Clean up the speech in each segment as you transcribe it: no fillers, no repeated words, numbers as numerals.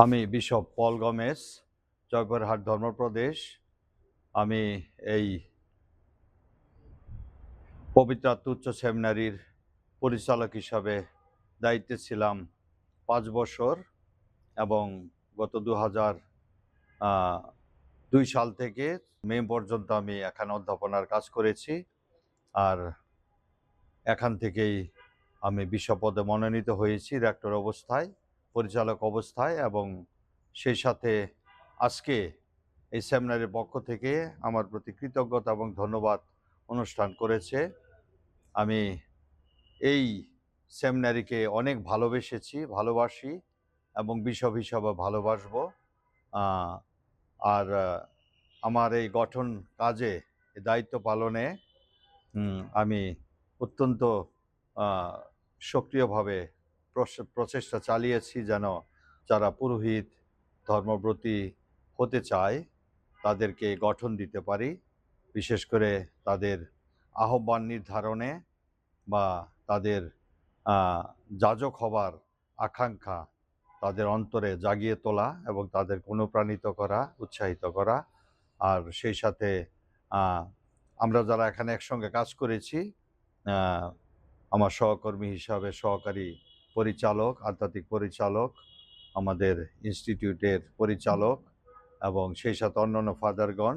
আমি বিশপ পল গমেজ, জয়পুরহাট ধর্মপ্রদেশ। আমি এই পবিত্র আত্মা উচ্চ সেমিনারির পরিচালক হিসাবে দায়িত্বে ছিলাম 5 বছর এবং গত 2002 সাল থেকে মে পর্যন্ত আমি এখানে অধ্যাপনার কাজ করেছি। আর এখান থেকেই আমি বিশপ পদে মনোনীত হয়েছি রেক্টর অবস্থায়, পরিচালক অবস্থায়, এবং সেই সাথে আজকে এই সেমিনারের পক্ষ থেকে আমার প্রতি কৃতজ্ঞতা এবং ধন্যবাদ অনুষ্ঠান করেছে। আমি এই সেমিনারিকে অনেক ভালোবাসি এবং বিশপ হিসাবে ভালোবাসবো। আর আমার এই গঠন কাজে দায়িত্ব পালনে আমি অত্যন্ত সক্রিয়ভাবে প্রচেষ্টা চালিয়েছি যেন যারা পুরোহিত ধর্মব্রতী হতে চায় তাদেরকে গঠন দিতে পারি, বিশেষ করে তাদের আহ্বান নির্ধারণে বা তাদের যাজক হবার আকাঙ্ক্ষা তাদের অন্তরে জাগিয়ে তোলা এবং তাদেরকে অনুপ্রাণিত করা, উৎসাহিত করা। আর সেই সাথে আমরা যারা এখানে একসঙ্গে কাজ করেছি, আমার সহকর্মী হিসাবে সহকারী পরিচালক, আধ্যাত্মিক পরিচালক, আমাদের ইনস্টিটিউটের পরিচালক এবং সেই সাথে অন্যান্য ফাদারগণ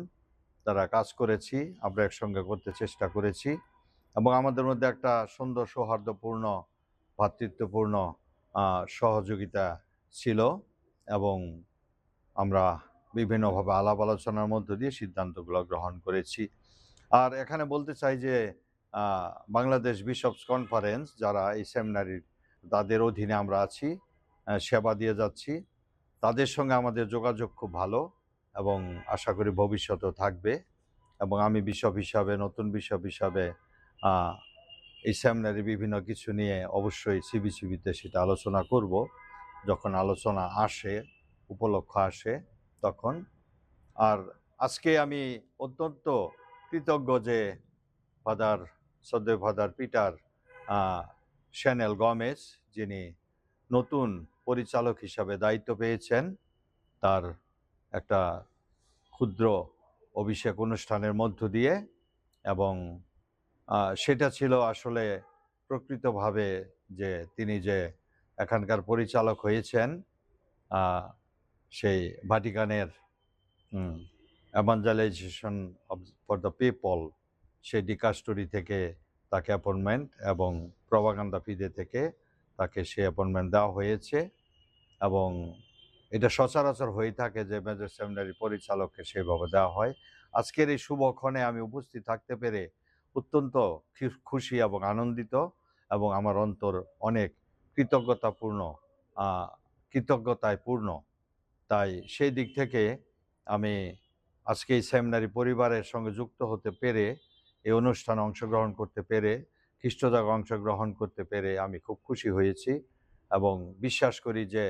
যারা কাজ করেছি, আমরা একসঙ্গে করতে চেষ্টা করেছি এবং আমাদের মধ্যে একটা সুন্দর সৌহার্দ্যপূর্ণ ভ্রাতৃত্বপূর্ণ সহযোগিতা ছিল এবং আমরা বিভিন্নভাবে আলাপ আলোচনার মধ্য দিয়ে সিদ্ধান্তগুলো গ্রহণ করেছি। আর এখানে বলতে চাই যে বাংলাদেশ বিশপস কনফারেন্স যারা এই সেমিনারির তাদের অধীনে আমরা আছি, সেবা দিয়ে যাচ্ছি, তাদের সঙ্গে আমাদের যোগাযোগ খুব ভালো এবং আশা করি ভবিষ্যতেও থাকবে। এবং আমি বিশপ হিসাবে, নতুন বিশপ হিসাবে এই সেমিনারি বিভিন্ন কিছু নিয়ে অবশ্যই সিবিসিবিতে সেটা আলোচনা করব যখন আলোচনা আসে, উপলক্ষ আসে তখন। আর আজকে আমি অত্যন্ত কৃতজ্ঞ যে শ্রদ্ধেয় ফাদার পিটার শ্যানেল গমেজ, যিনি নতুন পরিচালক হিসাবে দায়িত্ব পেয়েছেন, তার একটা ক্ষুদ্র অভিষেক অনুষ্ঠানের মধ্য দিয়ে, এবং সেটা ছিল আসলে প্রকৃতভাবে যে তিনি যে এখানকার পরিচালক হয়েছেন, সেই ভাটিকানের এভাঞ্জেলাইজেশন ফর দ্য পিপল, সেই ডিকাস্টরি থেকে তাকে অ্যাপয়েন্টমেন্ট এবং প্রপাগান্ডা ফিদে থেকে তাকে সে অ্যাপয়েন্টমেন্ট দেওয়া হয়েছে। এবং এটা সচরাচর হয়ে থাকে যে মেজর সেমিনারি পরিচালককে সেভাবে দেওয়া হয়। আজকের এই শুভক্ষণে আমি উপস্থিত থাকতে পেরে অত্যন্ত খুশি এবং আনন্দিত এবং আমার অন্তর অনেক কৃতজ্ঞতায় পূর্ণ। তাই সেই দিক থেকে আমি আজকে এই সেমিনারি পরিবারের সঙ্গে যুক্ত হতে পেরে, এই অনুষ্ঠানে অংশগ্রহণ করতে পেরে, খ্রিস্টজাগ অংশগ্রহণ করতে পেরে আমি খুব খুশি হয়েছি এবং বিশ্বাস করি যে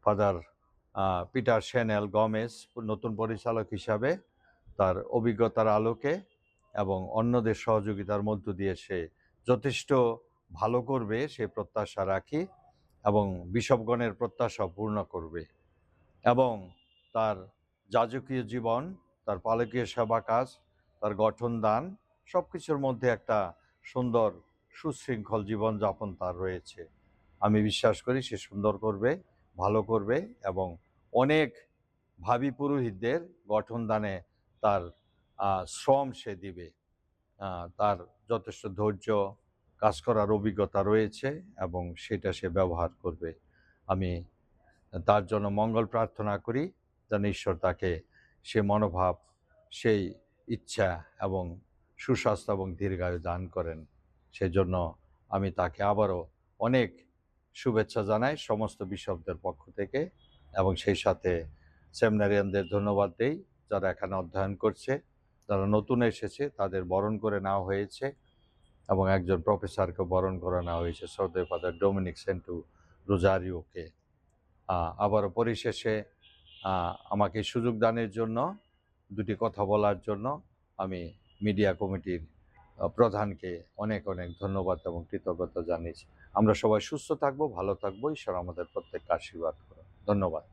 ফাদার পিটার শ্যানেল গমেজ নতুন পরিচালক হিসাবে তার অভিজ্ঞতার আলোকে এবং অন্যদের সহযোগিতার মধ্য দিয়ে সে যথেষ্ট ভালো করবে সে প্রত্যাশা রাখি এবং বিশপগণের প্রত্যাশা পূর্ণ করবে। এবং তার যাজকীয় জীবন, তার পালকীয় সেবা কাজ, তার গঠন দান, সব কিছুর মধ্যে একটা সুন্দর সুশৃঙ্খল জীবনযাপন তার রয়েছে। আমি বিশ্বাস করি সে সুন্দর করবে, ভালো করবে এবং অনেক ভাবী পুরোহিতদের গঠন দানে তার শ্রম সে দিবে। তার যথেষ্ট ধৈর্য, কাজ করার অভিজ্ঞতা রয়েছে এবং সেটা সে ব্যবহার করবে। আমি তার জন্য মঙ্গল প্রার্থনা করি যেন ঈশ্বর তাকে সে মনোভাব, সেই ইচ্ছা এবং সুস্বাস্থ্য এবং দীর্ঘায়ু দান করেন। সেজন্য আমি তাকে আবারও অনেক শুভেচ্ছা জানাই সমস্ত বিশপদের পক্ষ থেকে এবং সেই সাথে সেমিনারিয়ানদের ধন্যবাদ দেই যারা এখানে অধ্যয়ন করছে, যারা নতুন এসেছে তাদের বরণ করে নেওয়া হয়েছে এবং একজন প্রফেসরকে বরণ করে নেওয়া হয়েছে, শ্রদ্ধেয় ফাদার ডোমিনিক সেন্টু রোজারিওকে। আবারও পরিশেষে আমাকে সুযোগ দানের জন্য, দুটি কথা বলার জন্য আমি মিডিয়া কমিটির প্রধানকে অনেক অনেক ধন্যবাদ এবং কৃতজ্ঞতা জানিয়েছি। আমরা সবাই সুস্থ থাকবো, ভালো থাকবো। ঈশ্বর আমাদের প্রত্যেককে আশীর্বাদ করুন। ধন্যবাদ।